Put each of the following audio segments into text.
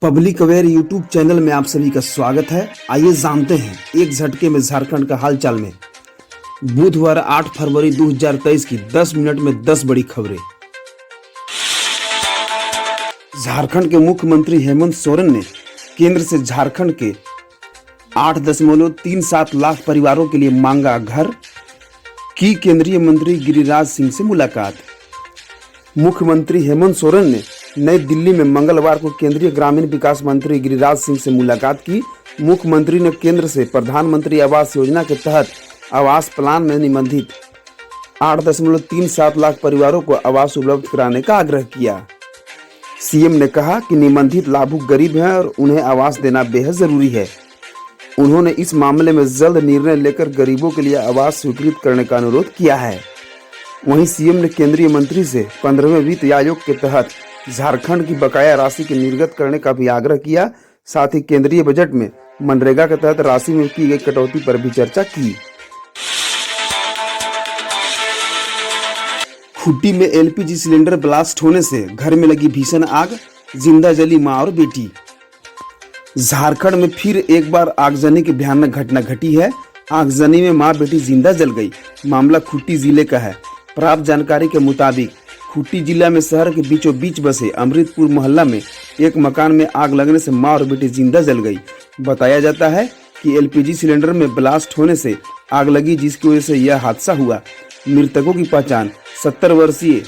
Public aware YouTube channel में आप सभी का स्वागत है। आइए जानते हैं एक झटके में झारखंड का हालचाल में। बुधवार 8 फरवरी 2023 की 10 मिनट में 10 बड़ी खबरें। झारखंड के मुख्यमंत्री हेमंत सोरेन ने केंद्र से झारखंड के 8.37 लाख परिवारों के लिए मांगा घर। की केंद्रीय मंत्री गिरिराज सिंह से मुलाकात। मुख्यमंत्री हेमंत सोरेन ने नई दिल्ली में मंगलवार को केंद्रीय ग्रामीण विकास मंत्री गिरिराज सिंह से मुलाकात की। मुख्यमंत्री ने केंद्र से प्रधानमंत्री आवास योजना के तहत आवास प्लान में निबंधित 8.37 लाख परिवारों को आवास उपलब्ध कराने का आग्रह किया। सीएम ने कहा कि निबंधित लाभुक गरीब हैं और उन्हें आवास देना बेहद जरूरी है। उन्होंने इस मामले में जल्द निर्णय लेकर गरीबों के लिए आवास स्वीकृत करने का अनुरोध किया है। वहीं सीएम ने केंद्रीय मंत्री से 15वें वित्त आयोग के तहत झारखंड की बकाया राशि के निर्गत करने का भी आग्रह किया। साथ ही केंद्रीय बजट में मनरेगा के तहत राशि में की गई कटौती पर भी चर्चा की। खूंटी में एलपीजी सिलेंडर ब्लास्ट होने से घर में लगी भीषण आग, जिंदा जली मां और बेटी। झारखंड में फिर एक बार आगजनी की भयानक घटना घटी है। आगजनी में मां बेटी जिंदा जल गई। मामला खूंटी जिले का है। प्राप्त जानकारी के मुताबिक खूंटी जिला में शहर के बीचों बीच बसे अमृतपुर मोहल्ला में एक मकान में आग लगने से मां और बेटी जिंदा जल गई। बताया जाता है कि एलपीजी सिलेंडर में ब्लास्ट होने से आग लगी, जिसकी वजह से यह हादसा हुआ। मृतकों की पहचान 70 वर्षीय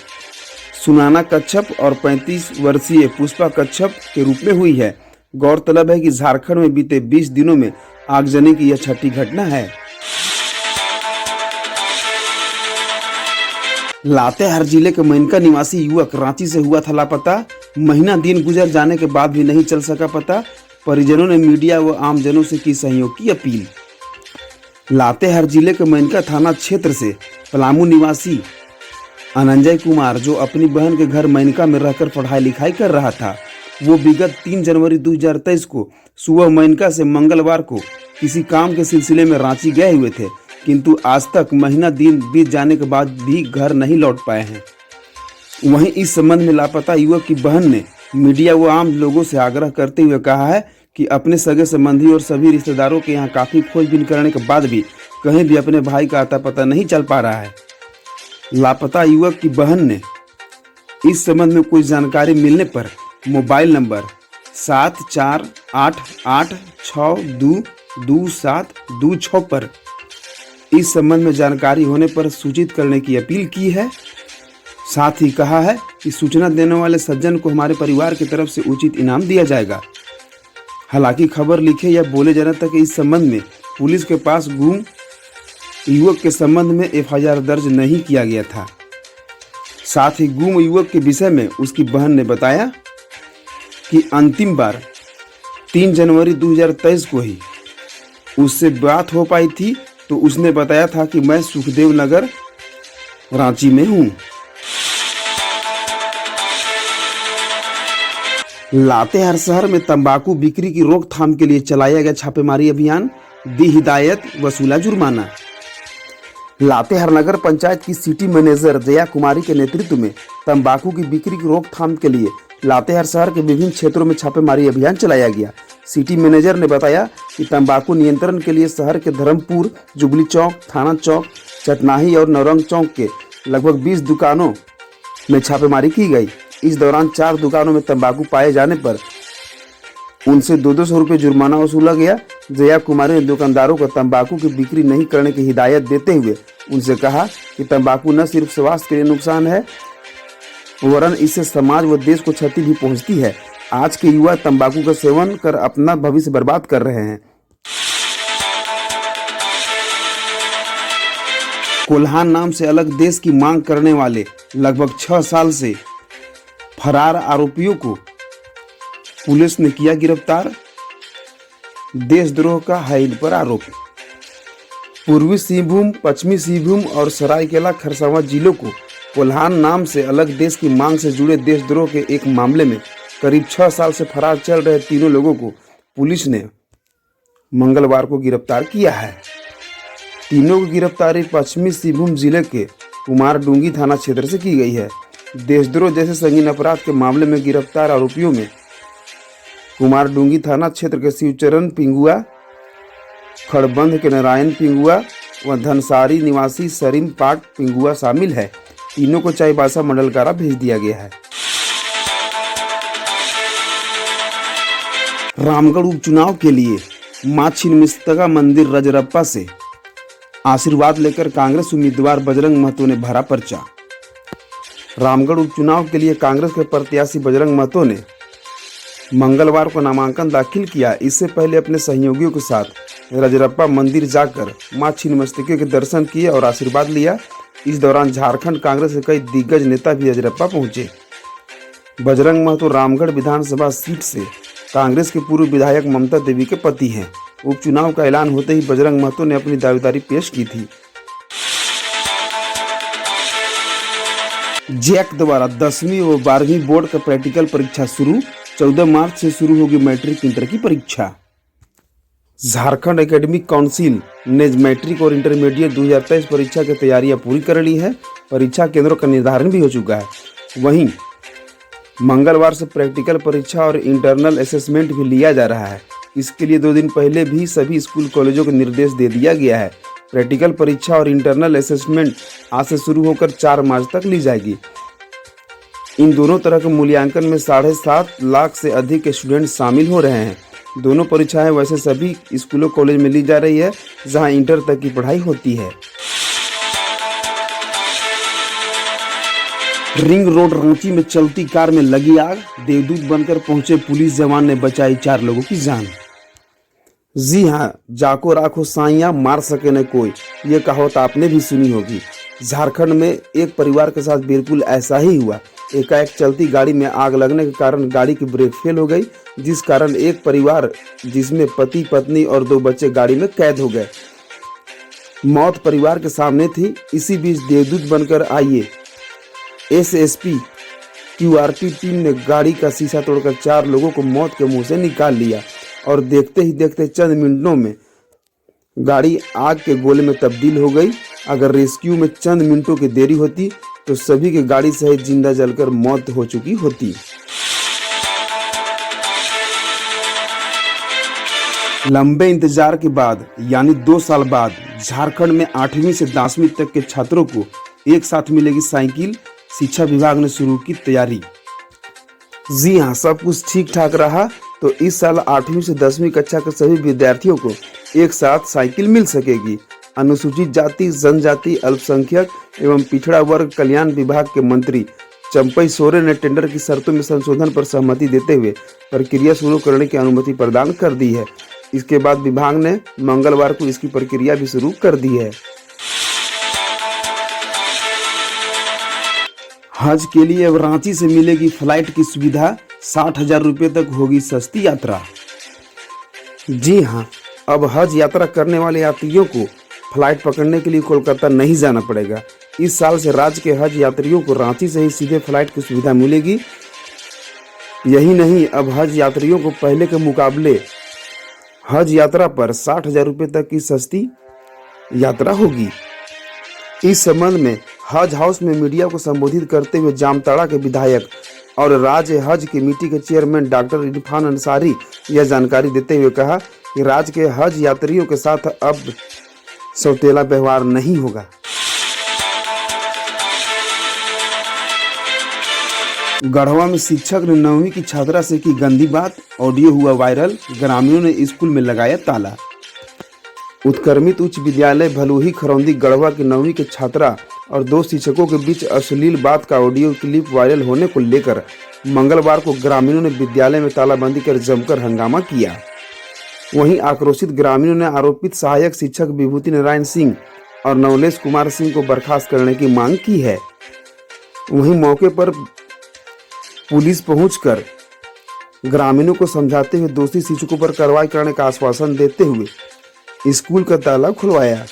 सुनाना कच्छप और 35 वर्षीय पुष्पा कच्छप के रूप में हुई है। गौरतलब है कि झारखंड में बीते 20 दिनों में आगजनी की यह छठी घटना है। लातेहार जिले के मेनका निवासी युवक रांची से हुआ था लापता। महीना दिन गुजर जाने के बाद भी नहीं चल सका पता। परिजनों ने मीडिया व आमजनों से की सहयोग की अपील। लातेहार जिले के मेनका थाना क्षेत्र से पलामू निवासी अनंजय कुमार, जो अपनी बहन के घर मेनका में रहकर पढ़ाई लिखाई कर रहा था, वो विगत 3 जनवरी 2023 को सुबह मेनका से मंगलवार को किसी काम के सिलसिले में रांची गए हुए थे, किंतु आज तक महीना दिन बीत जाने के बाद भी घर नहीं लौट पाए हैं। वहीं इस संबंध में लापता युवक की बहन ने मीडिया व आम लोगों से आग्रह करते हुए कहा है कि अपने सगे संबंधी और सभी रिश्तेदारों के यहाँ काफी खोजबीन करने के बाद भी कहीं भी अपने भाई का आता पता नहीं चल पा रहा है। लापता युवक की बहन ने इस संबंध में कोई जानकारी मिलने पर मोबाइल नंबर 7488622726 पर इस संबंध में जानकारी होने पर सूचित करने की अपील की है। साथ ही कहा है कि सूचना देने वाले सज्जन को हमारे परिवार की तरफ से उचित इनाम दिया जाएगा। हालांकि खबर लिखे या बोले जाने तक इस संबंध में पुलिस के पास गुम युवक के संबंध में एफआईआर दर्ज नहीं किया गया था। साथ ही गुम युवक के विषय में उसकी बहन ने बताया कि अंतिम बार 3 जनवरी 2023 को ही उससे बात हो पाई थी, तो उसने बताया था कि मैं सुखदेव नगर रांची में हूं। लातेहार शहर में तंबाकू बिक्री की रोकथाम के लिए चलाया गया छापेमारी अभियान, दी हिदायत, वसूला जुर्माना। लातेहार नगर पंचायत की सिटी मैनेजर जया कुमारी के नेतृत्व में तंबाकू की बिक्री की रोकथाम के लिए लातेहार शहर के विभिन्न क्षेत्रों में छापेमारी अभियान चलाया गया। सिटी मैनेजर ने बताया कि तंबाकू नियंत्रण के लिए शहर के धर्मपुर, जुबली चौक, थाना चौक, चटनाही और नौरंग चौक के लगभग 20 दुकानों में छापेमारी की गई। इस दौरान 4 दुकानों में तंबाकू पाए जाने पर उनसे 200 रुपये जुर्माना वसूला गया। जया कुमारी ने दुकानदारों को तंबाकू की बिक्री नहीं करने की हिदायत देते हुए उनसे कहा कि तंबाकू न सिर्फ स्वास्थ्य के लिए नुकसान है, वरन इससे समाज व देश को क्षति भी पहुंचती है। आज के युवा तंबाकू का सेवन कर अपना भविष्य बर्बाद कर रहे हैं। कोल्हान नाम से अलग देश की मांग करने वाले लगभग 6 साल से फरार आरोपियों को पुलिस ने किया गिरफ्तार। देशद्रोह का है इन पर आरोप। पूर्वी सिंहभूम, पश्चिमी सिंहभूम और सरायकेला खरसावां जिलों को कोल्हान नाम से अलग देश की मांग से जुड़े देशद्रोह के एक मामले में करीब 6 साल से फरार चल रहे तीनों लोगों को पुलिस ने मंगलवार को गिरफ्तार किया है। तीनों की गिरफ्तारी पश्चिमी सिंहभूम जिले के कुमारडूंगी थाना क्षेत्र से की गई है। देशद्रोह जैसे संगीन अपराध के मामले में गिरफ्तार आरोपियों में कुमारडूंगी थाना क्षेत्र के शिवचरण पिंगुआ, खड़बंध के नारायण पिंगुआ व धनसारी निवासी सरीम पाट पिंगुआ शामिल है। तीनों को चाईबासा मंडल कारा भेज दिया गया है। रामगढ़ उपचुनाव के लिए मां छिन्नमस्तिका मंदिर रजरप्पा से आशीर्वाद लेकर कांग्रेस उम्मीदवार बजरंग महतो ने भरा पर्चा। रामगढ़ उपचुनाव के लिए कांग्रेस के प्रत्याशी बजरंग महतो ने मंगलवार को नामांकन दाखिल किया। इससे पहले अपने सहयोगियों के साथ रजरप्पा मंदिर जाकर मां छिन्नमस्तिका के दर्शन किए और आशीर्वाद लिया। इस दौरान झारखंड कांग्रेस के कई दिग्गज नेता भी रजरप्पा पहुंचे। बजरंग महतो रामगढ़ विधानसभा सीट से कांग्रेस के पूर्व विधायक ममता देवी के पति हैं। उपचुनाव का ऐलान होते ही बजरंग महतो ने अपनी दावेदारी पेश की थी। जैक द्वारा 10वीं व 12वीं बोर्ड का प्रैक्टिकल परीक्षा शुरू। 14 मार्च से शुरू होगी मैट्रिक इंटर की परीक्षा। झारखंड एकेडमिक काउंसिल ने मैट्रिक और इंटरमीडिएट 2023 परीक्षा की तैयारियां पूरी कर ली है। परीक्षा केंद्रों का निर्धारण भी हो चुका है। वहीं मंगलवार से प्रैक्टिकल परीक्षा और इंटरनल असेसमेंट भी लिया जा रहा है। इसके लिए 2 दिन पहले भी सभी स्कूल कॉलेजों को निर्देश दे दिया गया है। प्रैक्टिकल परीक्षा और इंटरनल असेसमेंट आज से शुरू होकर 4 मार्च तक ली जाएगी। इन दोनों तरह के मूल्यांकन में 7.5 लाख से अधिक स्टूडेंट शामिल हो रहे हैं। दोनों परीक्षाएं वैसे सभी स्कूलों कॉलेज में ली जा रही है जहां इंटर तक की पढ़ाई होती है। रिंग रोड रांची में चलती कार में लगी आग। देवदूत बनकर पहुंचे पुलिस जवान ने बचाई 4 लोगों की जान। जी हां, जाको राखो साइया मार सके न कोई, ये कहावत आपने भी सुनी होगी। झारखंड में एक परिवार के साथ बिल्कुल ऐसा ही हुआ। एकाएक चलती गाड़ी में आग लगने के कारण गाड़ी की ब्रेक फेल हो गई, जिस कारण एक परिवार जिसमें पति पत्नी और 2 बच्चे गाड़ी में कैद हो गए। मौत परिवार के सामने थी। इसी बीच देवदूत बनकर आइए एसएसपी क्यूआरपी टीम ने गाड़ी का शीशा तोड़कर 4 लोगों को मौत के मुंह से निकाल लिया और देखते ही देखते चंद मिनटों में गाड़ी आग के गोले में तब्दील हो गई। अगर रेस्क्यू में चंद मिनटों की देरी होती तो सभी की गाड़ी सहित जिंदा जलकर मौत हो चुकी होती। लंबे इंतजार के बाद यानी 2 साल बाद झारखंड में 8वीं से 10वीं तक के छात्रों को एक साथ मिलेगी साइकिल। शिक्षा विभाग ने शुरू की तैयारी। जी हां, सब कुछ ठीक ठाक रहा तो इस साल 8वीं से 10वीं कक्षा के सभी विद्यार्थियों को एक साथ साइकिल मिल सकेगी। अनुसूचित जाति, जनजाति, अल्पसंख्यक एवं पिछड़ा वर्ग कल्याण विभाग के मंत्री चंपई सोरेन ने टेंडर की शर्तों में संशोधन पर सहमति देते हुए प्रक्रिया शुरू करने की अनुमति प्रदान कर दी है। इसके बाद विभाग ने मंगलवार को इसकी प्रक्रिया भी शुरू कर दी है। हज के लिए अब रांची से मिलेगी फ्लाइट की सुविधा। 60,000 रुपये तक होगी सस्ती यात्रा। जी हां, अब हज यात्रा करने वाले यात्रियों को फ्लाइट पकड़ने के लिए कोलकाता नहीं जाना पड़ेगा। इस साल से राज्य के हज यात्रियों को रांची से ही सीधे फ्लाइट की सुविधा मिलेगी। यही नहीं, अब हज यात्रियों को पहले के मुकाबले हज यात्रा पर 60,000 रुपये तक की सस्ती यात्रा होगी। इस संबंध में हज हाउस में मीडिया को संबोधित करते हुए जामताड़ा के विधायक और राज्य हज कमेटी के चेयरमैन डॉक्टर इरफान अंसारी यह जानकारी देते हुए कहा कि राज्य के हज यात्रियों के साथ अब सौतेला व्यवहार नहीं होगा। गढ़वा में शिक्षक ने 9वीं की छात्रा से की गंदी बात। ऑडियो हुआ वायरल। ग्रामीणों ने स्कूल में लगाया ताला। उत्क्रमित उच्च विद्यालय भलुही खरौंदी गढ़वा की 9वीं के छात्रा और 2 शिक्षकों के बीच अश्लील बात का ऑडियो क्लिप वायरल होने को लेकर मंगलवार को ग्रामीणों ने विद्यालय में तालाबंदी कर जमकर हंगामा किया। वहीं आक्रोशित ग्रामीणों ने आरोपित सहायक शिक्षक विभूति नारायण सिंह और नवलेश कुमार सिंह को बर्खास्त करने की मांग की है। वहीं मौके पर पुलिस पहुंचकर ग्रामीणों को समझाते हुए दोषी शिक्षकों पर कार्रवाई करने का आश्वासन देते हुए स्कूल का ताला खुलवाया।